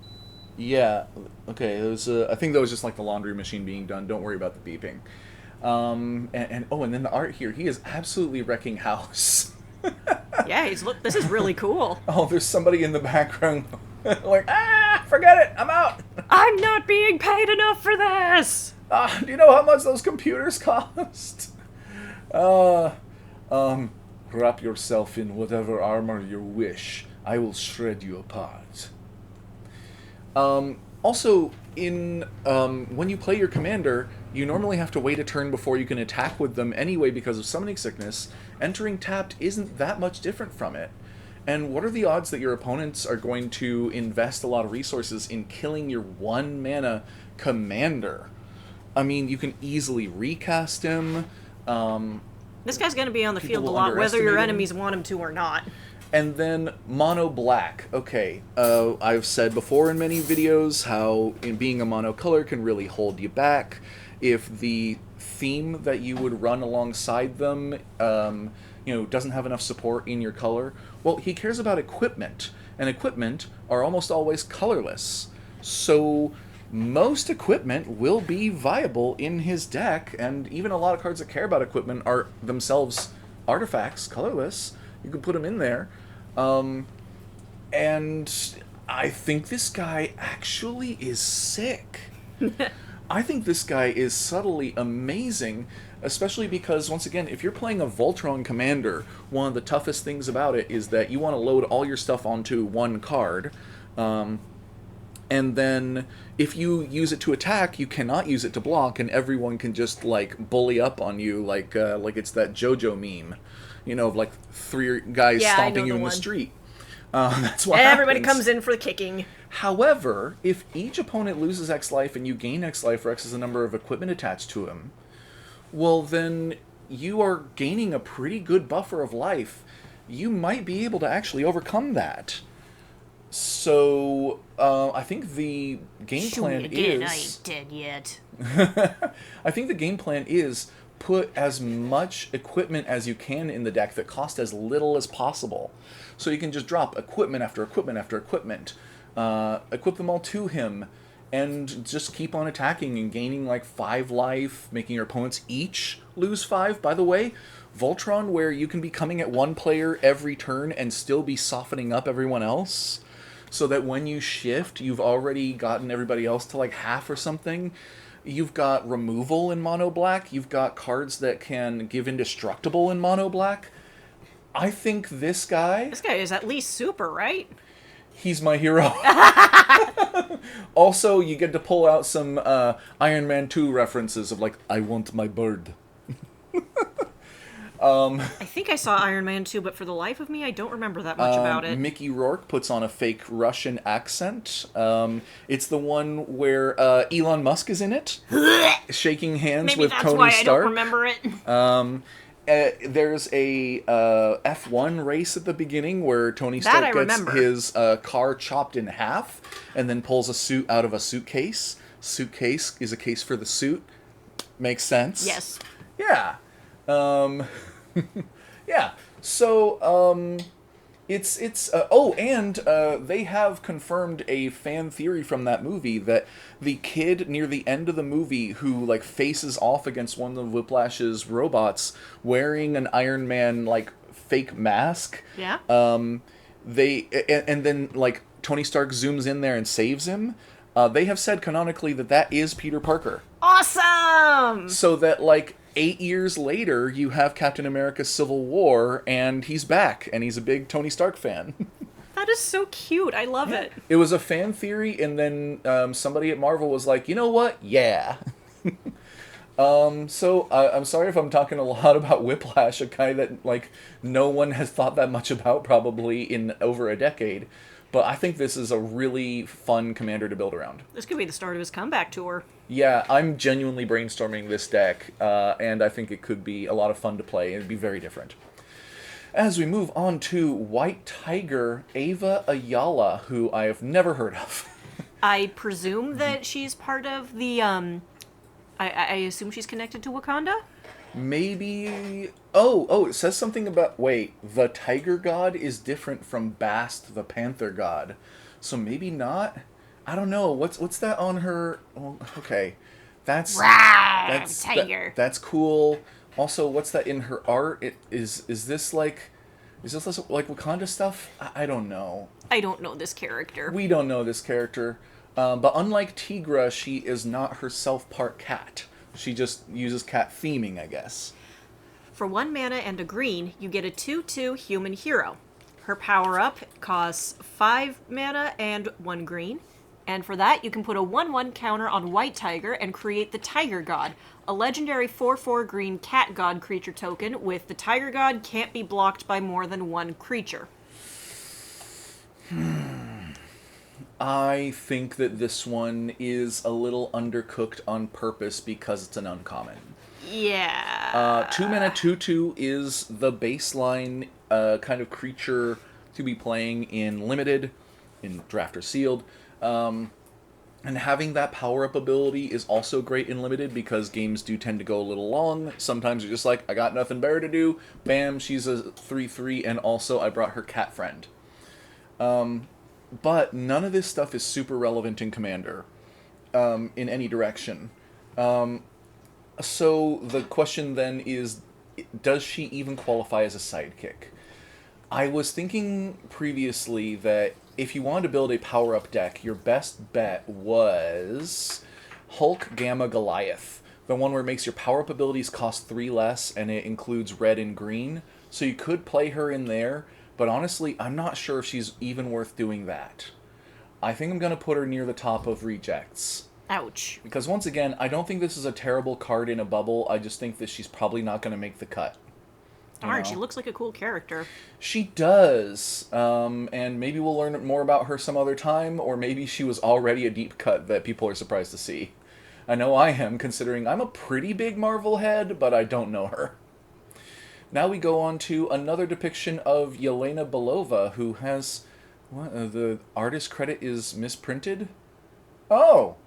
Yeah, okay, it was, I think that was just like the laundry machine being done. Don't worry about the beeping. And then the art here, he is absolutely wrecking house. Yeah, this is really cool. Oh, there's somebody in the background like, forget it, I'm out. I'm not being paid enough for this! Do you know how much those computers cost? Wrap yourself in whatever armor you wish. I will shred you apart. Also, when you play your commander, you normally have to wait a turn before you can attack with them anyway because of summoning sickness. Entering tapped isn't that much different from it. And what are the odds that your opponents are going to invest a lot of resources in killing your 1-mana commander? I mean, you can easily recast him. This guy's going to be on the People field a will lot, whether your underestimate him. enemies want him to or not. And then mono black. Okay, I've said before in many videos how being a mono color can really hold you back. If the theme that you would run alongside them, doesn't have enough support in your color, well, he cares about equipment, and equipment are almost always colorless. So most equipment will be viable in his deck, and even a lot of cards that care about equipment are themselves artifacts, colorless. You can put them in there. And I think this guy actually is sick. I think this guy is subtly amazing, especially because, once again, if you're playing a Voltron commander, one of the toughest things about it is that you want to load all your stuff onto one card. And then if you use it to attack, you cannot use it to block, and everyone can just, like, bully up on you like it's that JoJo meme, you know, of, like, three guys stomping you in the street. That's what Everybody happens. comes in for the kicking. However, if each opponent loses X life and you gain X life, where X is the number of equipment attached to him, well, then you are gaining a pretty good buffer of life. You might be able to actually overcome that. So, I think the game plan is... I ain't dead yet. I think the game plan is put as much equipment as you can in the deck that cost as little as possible. So you can just drop equipment after equipment after equipment, equip them all to him, and just keep on attacking and gaining like 5 life, making your opponents each lose 5. By the way, Voltron, where you can be coming at one player every turn and still be softening up everyone else, so that when you shift, you've already gotten everybody else to like half or something. You've got removal in mono black. You've got cards that can give indestructible in mono black. I think this guy... This guy is at least super, right? He's my hero. Also, you get to pull out some Iron Man 2 references of like, I want my bird. I think I saw Iron Man 2, but for the life of me, I don't remember that much about it. Mickey Rourke puts on a fake Russian accent. It's the one where Elon Musk is in it, shaking hands with Tony Stark. Maybe that's why I don't remember it. There's a F1 race at the beginning where Tony Stark gets his car chopped in half and then pulls a suit out of a suitcase. Suitcase is a case for the suit. Makes sense. Yes. Yeah. Yeah. So, they have confirmed a fan theory from that movie that the kid near the end of the movie who, like, faces off against one of Whiplash's robots wearing an Iron Man, like, fake mask. Yeah. And then, like, Tony Stark zooms in there and saves him. They have said canonically that is Peter Parker. Awesome! So that, like, 8 years later, you have Captain America Civil War, and he's back, and he's a big Tony Stark fan. That is so cute. I love it. It was a fan theory, and then somebody at Marvel was like, you know what? Yeah. So I'm sorry if I'm talking a lot about Whiplash, a guy that, like, no one has thought that much about probably in over a decade. But I think this is a really fun commander to build around. This could be the start of his comeback tour. Yeah, I'm genuinely brainstorming this deck, and I think it could be a lot of fun to play. It'd be very different. As we move on to White Tiger Ava Ayala, who I have never heard of. I presume that she's part of the, I assume she's connected to Wakanda? Maybe... Oh, it says something about... Wait, the Tiger God is different from Bast, the Panther God. So maybe not? I don't know. What's that on her... Oh, okay. That's Tiger. That's cool. Also, what's that in her art? Is this like Wakanda stuff? I don't know. I don't know this character. We don't know this character. But unlike Tigra, she is not herself part cat. She just uses cat theming, I guess. For 1 mana and a green, you get a 2/2 human hero. Her power-up costs 5 mana and 1 green. And for that, you can put a 1/1 counter on White Tiger and create the Tiger God, a legendary 4/4 green cat god creature token with the Tiger God can't be blocked by more than 1 creature. I think that this one is a little undercooked on purpose because it's an uncommon. Yeah. 2 mana 2/2 is the baseline kind of creature to be playing in Limited, in Draft or Sealed. And having that power-up ability is also great in Limited because games do tend to go a little long. Sometimes you're just like, I got nothing better to do. Bam, she's a 3/3, and also I brought her cat friend. But none of this stuff is super relevant in Commander. in any direction. So the question then is, does she even qualify as a sidekick? I was thinking previously that if you wanted to build a power-up deck, your best bet was Hulk, Gamma, Goliath. The one where it makes your power-up abilities cost 3 less, and it includes red and green. So you could play her in there, but honestly, I'm not sure if she's even worth doing that. I think I'm going to put her near the top of rejects. Ouch. Because once again, I don't think this is a terrible card in a bubble. I just think that she's probably not going to make the cut. Darn, she looks like a cool character. She does. And maybe we'll learn more about her some other time, or maybe she was already a deep cut that people are surprised to see. I know I am, considering I'm a pretty big Marvel head, but I don't know her. Now we go on to another depiction of Yelena Belova, who has... What? The artist credit is misprinted? Oh!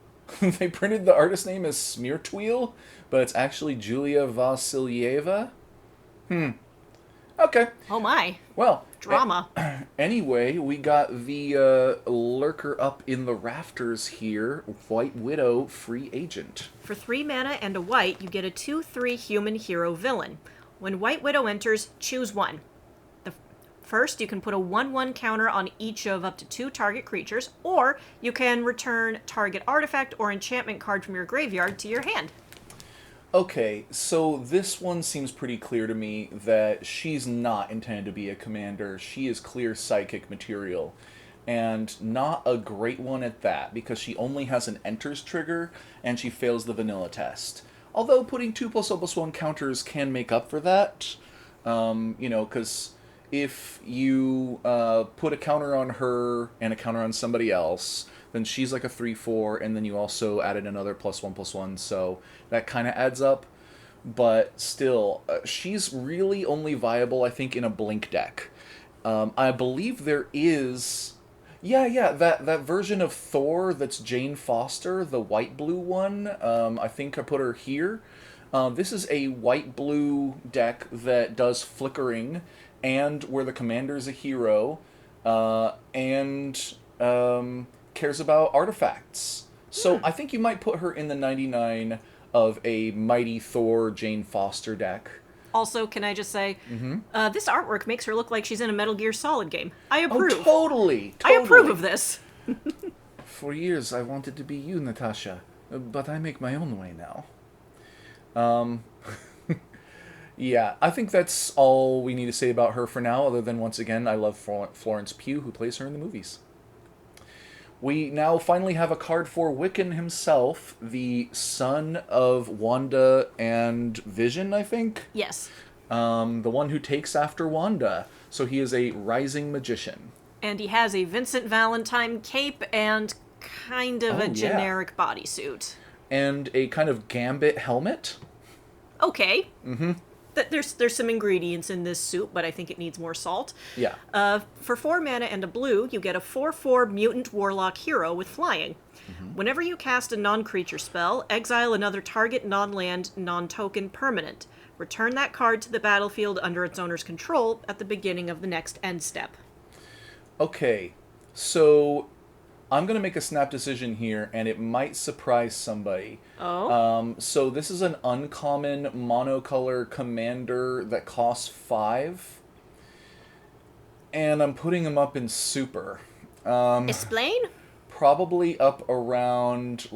They printed the artist name as Smeartwheel, but it's actually Julia Vasilyeva? Okay. Oh my. Well. Drama. Anyway, we got the lurker up in the rafters here. White Widow, free agent. For 3 mana and a white, you get a 2/3 human hero villain. When White Widow enters, choose one. First, you can put a 1/1 counter on each of up to 2 target creatures, or you can return target artifact or enchantment card from your graveyard to your hand. Okay, so this one seems pretty clear to me that she's not intended to be a commander. She is clear psychic material, and not a great one at that, because she only has an enters trigger, and she fails the vanilla test. Although putting 2+1/+1 counters can make up for that, because... if you put a counter on her and a counter on somebody else, then she's like a 3/4, and then you also added another +1/+1, so that kind of adds up. But still, she's really only viable, I think, in a blink deck. I believe there is... Yeah, that version of Thor that's Jane Foster, the white-blue one, I think I put her here. This is a white-blue deck that does flickering, and where the commander's a hero, and cares about artifacts. So I think you might put her in the 99 of a Mighty Thor Jane Foster deck. Also, can I just say, this artwork makes her look like she's in a Metal Gear Solid game. I approve. Oh, totally. I approve of this. For years I wanted to be you, Natasha, but I make my own way now. Yeah, I think that's all we need to say about her for now, other than, once again, I love Florence Pugh, who plays her in the movies. We now finally have a card for Wiccan himself, the son of Wanda and Vision, I think? Yes. The one who takes after Wanda. So he is a rising magician. And he has a Vincent Valentine cape and kind of a generic bodysuit. And a kind of gambit helmet. Okay. There's some ingredients in this soup, but I think it needs more salt. Yeah. For 4 mana and a blue, you get a 4/4 mutant warlock hero with flying. Whenever you cast a non-creature spell, exile another target non-land, non-token permanent. Return that card to the battlefield under its owner's control at the beginning of the next end step. Okay, so I'm going to make a snap decision here, and it might surprise somebody. Oh? So this is an uncommon monocolor commander that costs 5. And I'm putting him up in super. Explain? Probably up around,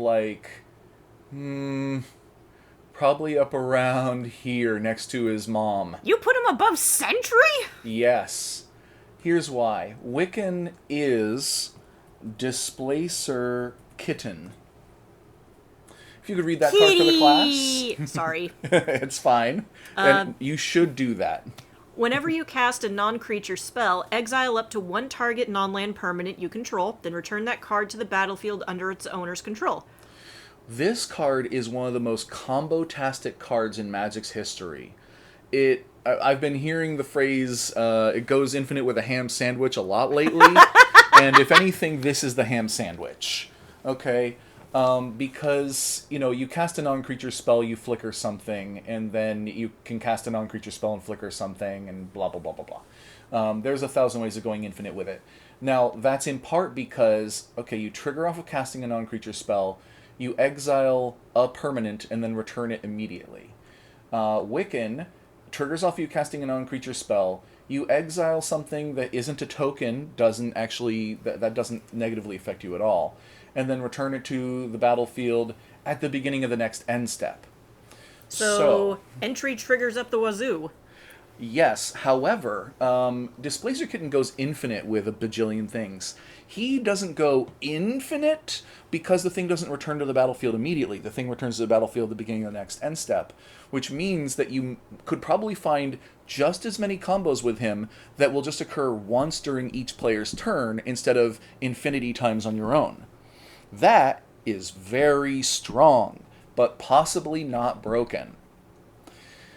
probably up around here, next to his mom. You put him above Sentry? Yes. Here's why. Wiccan is... Displacer Kitten. If you could read that card for the class. Sorry. It's fine. And you should do that. Whenever you cast a non-creature spell, exile up to 1 target non-land permanent you control, then return that card to the battlefield under its owner's control. This card is one of the most combo-tastic cards in Magic's history. I've been hearing the phrase, it goes infinite with a ham sandwich a lot lately. And if anything, this is the ham sandwich. Okay? Because, you cast a non-creature spell, you flicker something, and then you can cast a non-creature spell and flicker something, and blah, blah, blah, blah, blah. There's 1,000 ways of going infinite with it. Now, that's in part because, okay, you trigger off of casting a non-creature spell, you exile a permanent and then return it immediately. Wiccan triggers off you casting a non-creature spell. You exile something that isn't a token, that doesn't negatively affect you at all, and then return it to the battlefield at the beginning of the next end step. So entry triggers up the wazoo. Yes, however, Displacer Kitten goes infinite with a bajillion things. He doesn't go infinite because the thing doesn't return to the battlefield immediately. The thing returns to the battlefield at the beginning of the next end step, which means that you could probably find just as many combos with him that will just occur once during each player's turn instead of infinity times on your own. That is very strong, but possibly not broken.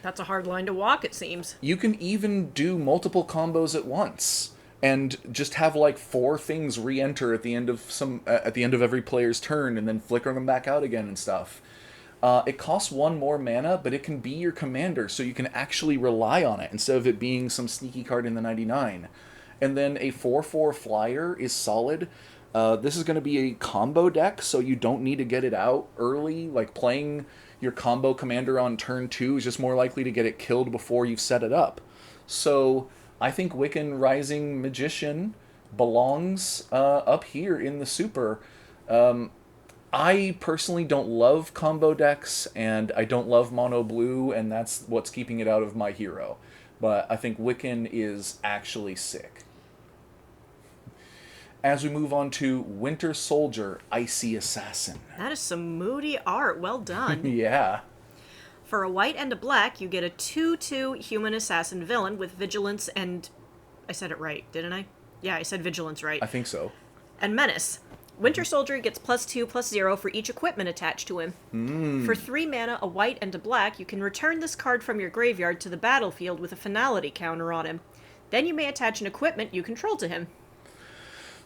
That's a hard line to walk, it seems. You can even do multiple combos at once and just have like 4 things re-enter at the end of every player's turn and then flicker them back out again and stuff. It costs 1 more mana, but it can be your commander, so you can actually rely on it instead of it being some sneaky card in the 99. And then a 4/4 flyer is solid. This is going to be a combo deck, so you don't need to get it out early. Like, playing your combo commander on turn 2 is just more likely to get it killed before you've set it up. So I think Wiccan Rising Magician belongs up here in the Super. I personally don't love combo decks, and I don't love mono blue, and that's what's keeping it out of my hero. But I think Wiccan is actually sick. As we move on to Winter Soldier, Icy Assassin. That is some moody art. Well done. Yeah. For a white and a black, you get a 2/2 human assassin villain with vigilance and... I said it right, didn't I? Yeah, I said vigilance right. I think so. And menace. Winter Soldier gets +2/+0 for each equipment attached to him. For 3 mana, a white and a black, you can return this card from your graveyard to the battlefield with a finality counter on him. Then you may attach an equipment you control to him.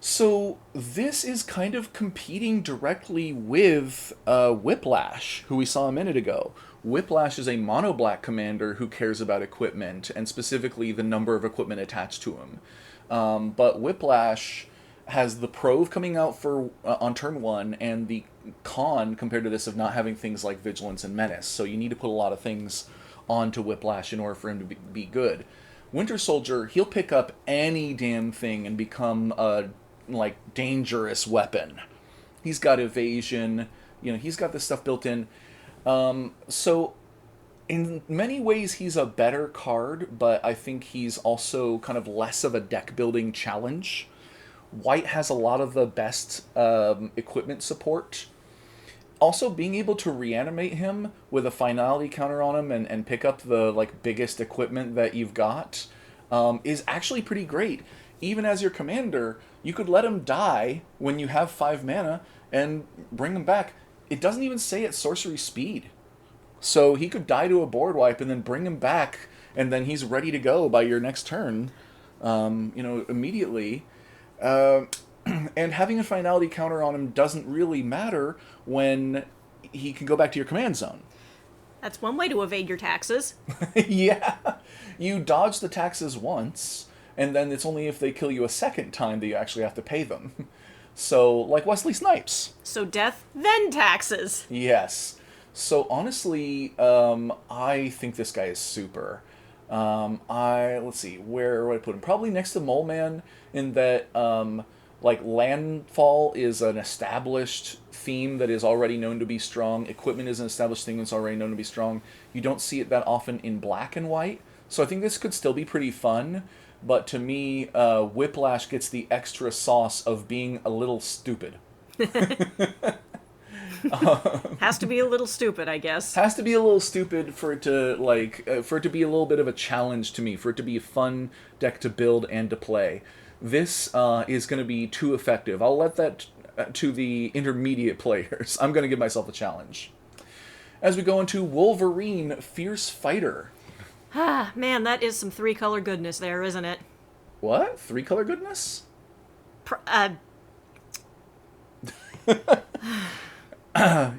So this is kind of competing directly with Whiplash, who we saw a minute ago. Whiplash is a mono-black commander who cares about equipment, and specifically the number of equipment attached to him. But Whiplash has the Prove coming out for on turn 1, and the con compared to this of not having things like Vigilance and Menace. So you need to put a lot of things onto Whiplash in order for him to be good. Winter Soldier, he'll pick up any damn thing and become a dangerous weapon. He's got evasion, he's got this stuff built in. So in many ways he's a better card, but I think he's also kind of less of a deck building challenge. White has a lot of the best equipment support. Also, being able to reanimate him with a finality counter on him and pick up the biggest equipment that you've got is actually pretty great. Even as your commander, you could let him die when you have 5 mana and bring him back. It doesn't even say it's sorcery speed. So he could die to a board wipe and then bring him back, and then he's ready to go by your next turn, immediately. And having a finality counter on him doesn't really matter when he can go back to your command zone. That's one way to evade your taxes. Yeah. You dodge the taxes once, and then it's only if they kill you a second time that you actually have to pay them. So, like Wesley Snipes. So death, then taxes. Yes. So honestly, I think this guy is super. Let's see, where would I put him? Probably next to Mole Man, in that, Landfall is an established theme that is already known to be strong. Equipment is an established thing that's already known to be strong. You don't see it that often in black and white. So I think this could still be pretty fun. But to me, Whiplash gets the extra sauce of being a little stupid. Has to be a little stupid, I guess. Has to be a little stupid for it to for it to be a little bit of a challenge to me, for it to be a fun deck to build and to play. This is going to be too effective. I'll let that to the intermediate players. I'm going to give myself a challenge. As we go into Wolverine, Fierce Fighter. Ah, man, that is some 3-color goodness there, isn't it? What? 3-color goodness?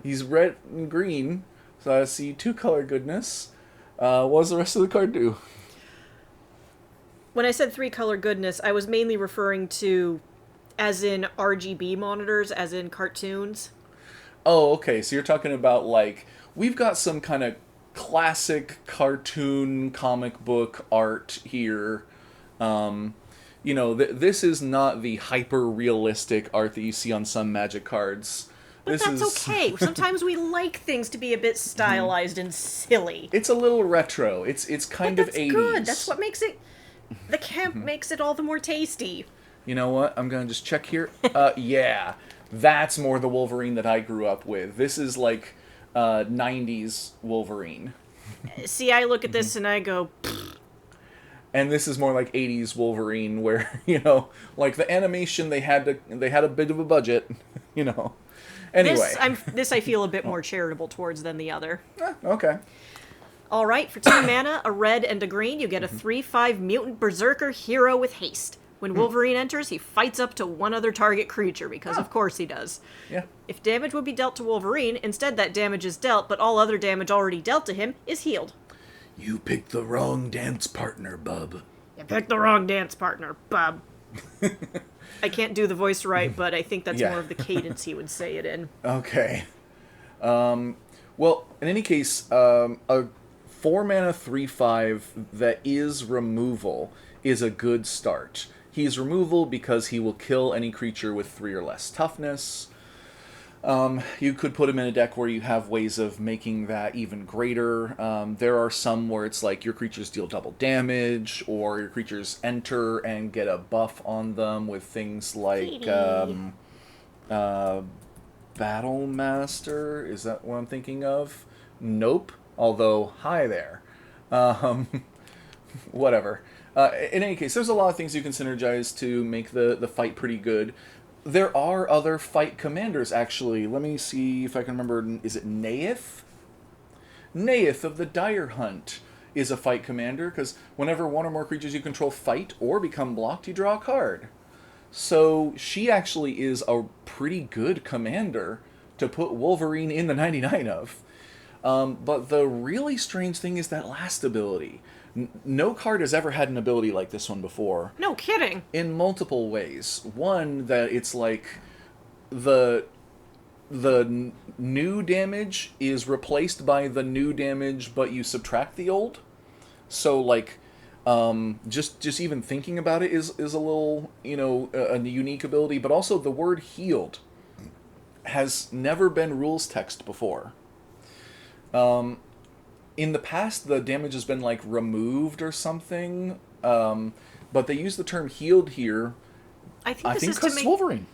He's red and green, so I see 2-color goodness. What does the rest of the card do? When I said 3-color goodness, I was mainly referring to as in RGB monitors, as in cartoons. Oh, okay. So you're talking about like we've got some kind of classic cartoon comic book art here. Um, this is not the hyper realistic art that you see on some Magic cards. But This that's is okay. Sometimes we like things to be a bit stylized and silly. it's a little retro. It's But kind of that's 80s. good. That's what makes it. The camp makes it all the more tasty. You know what? I'm gonna just check here. Yeah, that's more the Wolverine that I grew up with. This is like 90s Wolverine. See, I look at this and I go, And this is more like 80s Wolverine where, like the animation they had a bit of a budget, you know. Anyway. this I feel a bit more charitable towards than the other. Okay. All right, for 2 mana, a red and a green, you get a 3/5 mutant berserker hero with haste. When Wolverine enters, he fights up to one other target creature, because of course he does. Yeah. If damage would be dealt to Wolverine, instead that damage is dealt, but all other damage already dealt to him is healed. You picked the wrong dance partner, bub. You picked the wrong dance partner, bub. I can't do the voice right, but I think that's Yeah. more of the cadence he would say it in. Okay. Well, in any case, a 4-mana 3/5 that is removal is a good start. He's removal because he will kill any creature with 3 or less toughness. You could put him in a deck where you have ways of making that even greater. There are some where it's like your creatures deal double damage, or your creatures enter and get a buff on them with things like Battle Master. Is that what I'm thinking of? Nope. Although, hi there. Whatever. In any case, there's a lot of things you can synergize to make the fight pretty good. There are other fight commanders, actually. Let me see if I can remember. Is it Naeth? Naeth of the Dire Hunt is a fight commander, because whenever one or more creatures you control fight or become blocked, you draw a card. So she actually is a pretty good commander to put Wolverine in the 99 of. But the really strange thing is that last ability. No card has ever had an ability like this one before. No kidding. In multiple ways. One, that it's like the new damage is replaced by the new damage, but you subtract the old. So like, just even thinking about it is a little, a unique ability. But also the word healed has never been rules text before. In the past, the damage has been like removed or something, but they use the term healed here. I think I this think is to because make. Wolverine.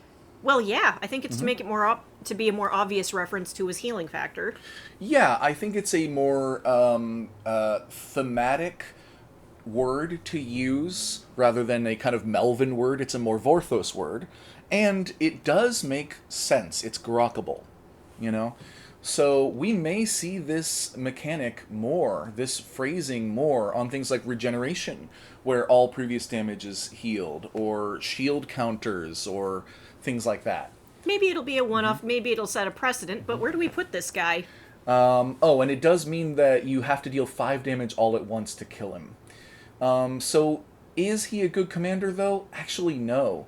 Well, yeah, I think it's to make it more to be a more obvious reference to his healing factor. Yeah, I think it's a more thematic word to use rather than a kind of Melvin word. It's a more Vorthos word, and it does make sense. It's grokkable, So we may see this mechanic more, this phrasing more, on things like regeneration, where all previous damage is healed, or shield counters, or things like that. Maybe it'll be a one-off, maybe it'll set a precedent, but where do we put this guy? And it does mean that you have to deal 5 damage all at once to kill him. So is he a good commander, though? Actually, no.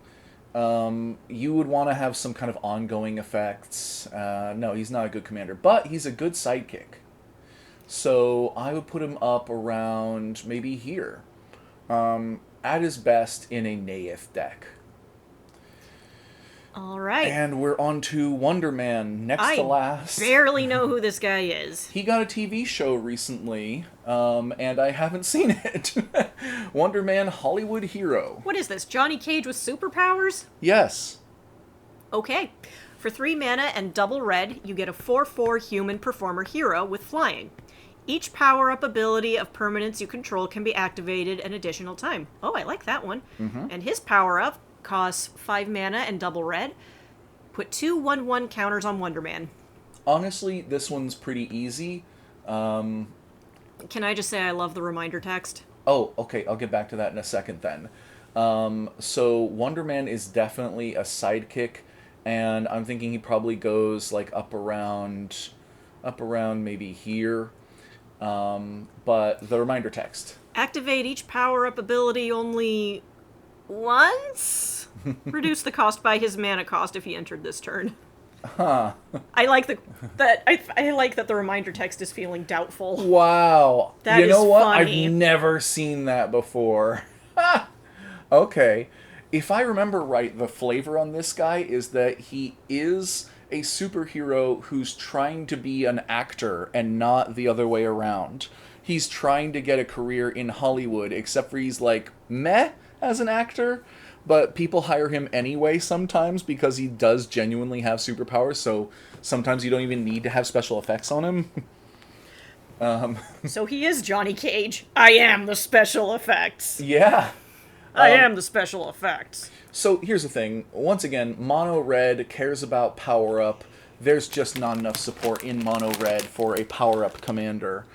You would want to have some kind of ongoing effects. No, he's not a good commander, but he's a good sidekick. So I would put him up around maybe here. At his best in a Naeth deck. All right. And we're on to Wonder Man, next to last. I barely know who this guy is. He got a TV show recently, and I haven't seen it. Wonder Man Hollywood Hero. What is this, Johnny Cage with superpowers? Yes. Okay. For 3 mana and double red, you get a 4/4 human performer hero with flying. Each power-up ability of permanents you control can be activated an additional time. Oh, I like that one. Mm-hmm. And his power-up costs 5 mana and double red. Put 2 1/1 counters on Wonder Man. Honestly, this one's pretty easy. Can I just say I love the reminder text? Oh, okay, I'll get back to that in a second then. So Wonder Man is definitely a sidekick, and I'm thinking he probably goes like up around maybe here. But the reminder text. Activate each power-up ability only once? Reduce the cost by his mana cost if he entered this turn. Huh. I like I like that the reminder text is feeling doubtful. Wow. That You know is what? funny. I've never seen that before. Okay. If I remember right, the flavor on this guy is that he is a superhero who's trying to be an actor and not the other way around. He's trying to get a career in Hollywood, except for he's like meh as an actor, but people hire him anyway sometimes because he does genuinely have superpowers, so sometimes you don't even need to have special effects on him. So he is Johnny Cage. I am the special effects. Yeah. I am the special effects. So here's the thing. Once again, Mono Red cares about power up. There's just not enough support in Mono Red for a power up commander.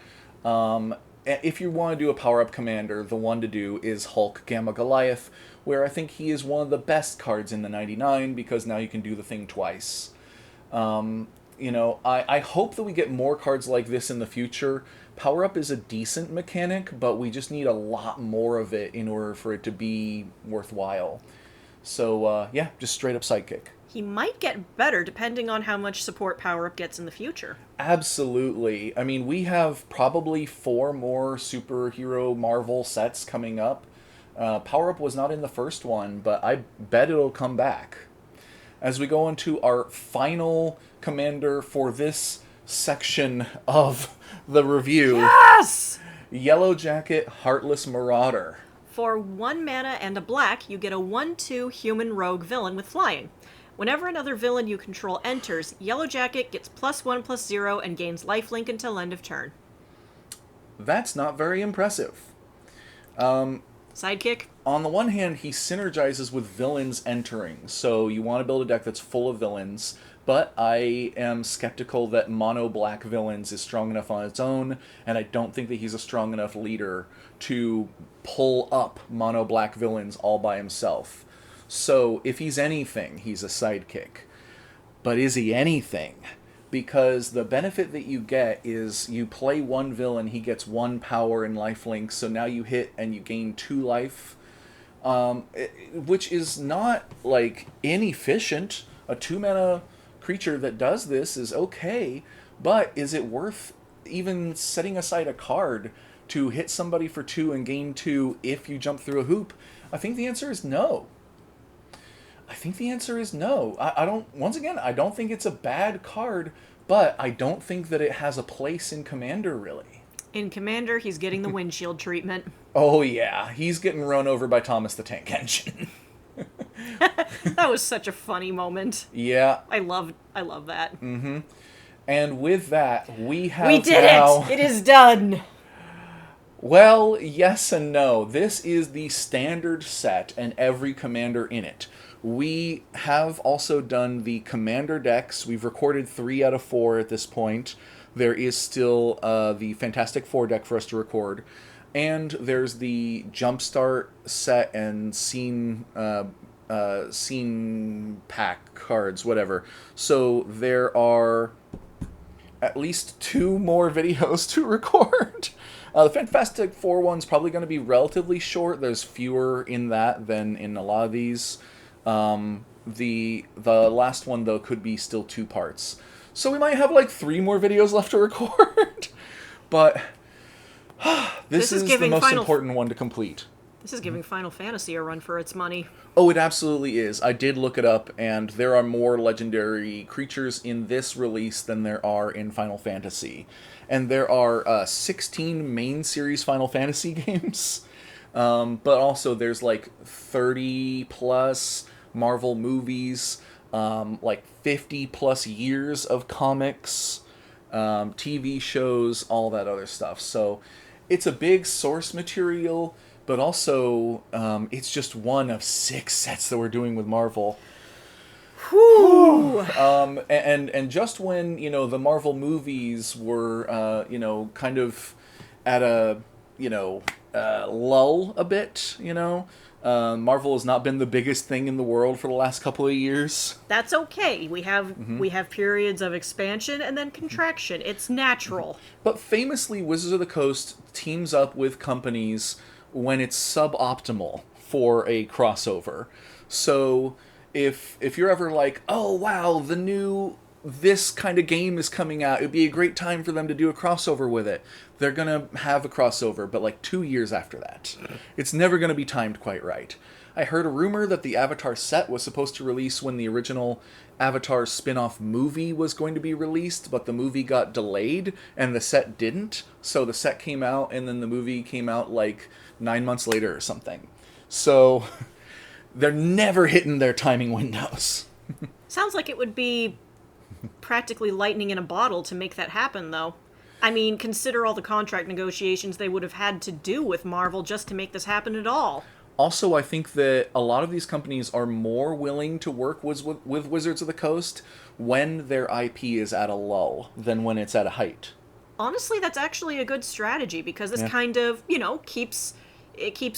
If you want to do a power up commander, the one to do is Hulk Gamma Goliath, where I think he is one of the best cards in the 99 because now you can do the thing twice. I hope that we get more cards like this in the future. Power Up is a decent mechanic, but we just need a lot more of it in order for it to be worthwhile. So, yeah, just straight up sidekick. He might get better depending on how much support Power Up gets in the future. Absolutely. I mean, we have probably 4 more superhero Marvel sets coming up. Power Up was not in the first one, but I bet it'll come back. As we go into our final commander for this section of the review, Yes! Yellow Jacket Heartless Marauder. For 1 mana and a black, you get a 1/2 human rogue villain with flying. Whenever another villain you control enters, Yellow Jacket gets +1/+0 and gains lifelink until end of turn. That's not very impressive. Sidekick? On the one hand, he synergizes with villains entering, so you want to build a deck that's full of villains, but I am skeptical that mono black villains is strong enough on its own, and I don't think that he's a strong enough leader to pull up mono black villains all by himself. So if he's anything, he's a sidekick. But is he anything? Because the benefit that you get is you play one villain, he gets 1 power and lifelink, so now you hit and you gain 2 life, which is not, like, inefficient. A 2-mana creature that does this is okay, but is it worth even setting aside a card to hit somebody for 2 and gain 2 if you jump through a hoop? I think the answer is no. I don't, once again, I don't think it's a bad card, but I don't think that it has a place in Commander, really. In Commander, he's getting the windshield treatment. Oh yeah, he's getting run over by Thomas the Tank Engine. That was such a funny moment. Yeah. I love that. Mm-hmm. And with that, we have We did now... it! It is done! Well, yes and no. This is the standard set and every commander in it. We have also done the commander decks. We've recorded 3 out of 4 at this point. There is still the Fantastic Four deck for us to record. And there's the Jumpstart set and scene pack cards, whatever. So there are at least 2 more videos to record. The Fantastic Four one's probably going to be relatively short. There's fewer in that than in a lot of these. The last one, though, could be still 2 parts. So we might have, like, 3 more videos left to record. But this is the most important one to complete. This is giving Final Fantasy a run for its money. Oh, it absolutely is. I did look it up, and there are more legendary creatures in this release than there are in Final Fantasy. And there are 16 main series Final Fantasy games. But also there's like 30 plus Marvel movies, like 50 plus years of comics, TV shows, all that other stuff. So it's a big source material, but also it's just one of 6 sets that we're doing with Marvel. Whew. And just when, the Marvel movies were, kind of at a, lull a bit, Marvel has not been the biggest thing in the world for the last couple of years. That's okay. We have periods of expansion and then contraction. It's natural. But famously, Wizards of the Coast teams up with companies when it's suboptimal for a crossover. So if you're ever like, oh wow, the new this kind of game is coming out, it'd be a great time for them to do a crossover with it. They're gonna have a crossover, but like 2 years after that. It's never gonna be timed quite right. I heard a rumor that the Avatar set was supposed to release when the original Avatar spin-off movie was going to be released, but the movie got delayed and the set didn't. So the set came out and then the movie came out like 9 months later or something. So they're never hitting their timing windows. Sounds like it would be practically lightning in a bottle to make that happen, though. I mean, consider all the contract negotiations they would have had to do with Marvel just to make this happen at all. Also, I think that a lot of these companies are more willing to work with Wizards of the Coast when their IP is at a lull than when it's at a height. Honestly, that's actually a good strategy because this Yeah. kind of, keeps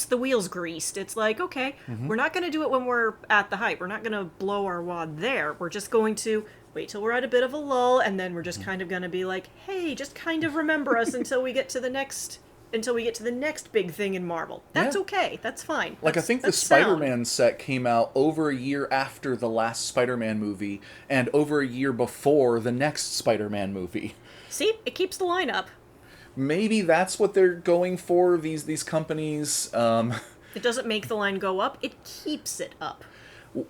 the wheels greased. It's like, okay, we're not going to do it when we're at the height. We're not going to blow our wad there. We're just going to wait till we're at a bit of a lull, and then we're just kind of going to be like, hey, just kind of remember us until we get to the next big thing in Marvel. That's Yeah. okay. That's fine. Like, I think the that's sound. Spider-Man set came out over a year after the last Spider-Man movie and over a year before the next Spider-Man movie. See, it keeps the line up. Maybe that's what they're going for, these companies. It doesn't make the line go up. It keeps it up.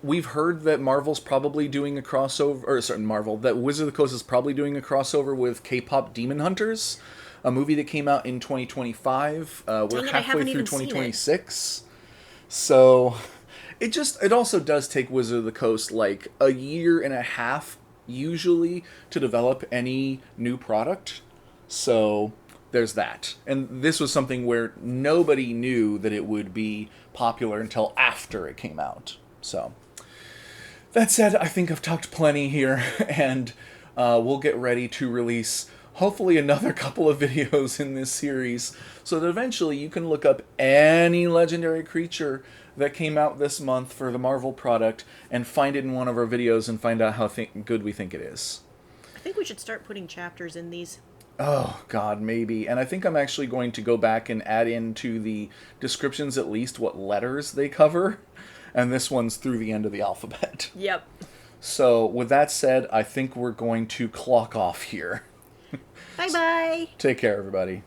We've heard that Marvel's probably doing a crossover, or sorry, that Wizard of the Coast is probably doing a crossover with K-pop Demon Hunters, a movie that came out in 2025. We're Dang it, I halfway haven't through even seen it. 2026. So it also does take Wizard of the Coast like a year and a half usually to develop any new product. So there's that. And this was something where nobody knew that it would be popular until after it came out. So that said, I think I've talked plenty here, and we'll get ready to release hopefully another couple of videos in this series so that eventually you can look up any legendary creature that came out this month for the Marvel product and find it in one of our videos and find out how good we think it is. I think we should start putting chapters in these. Oh, God, maybe. And I think I'm actually going to go back and add into the descriptions at least what letters they cover. And this one's through the end of the alphabet. Yep. So, with that said, I think we're going to clock off here. Bye-bye. Take care, everybody.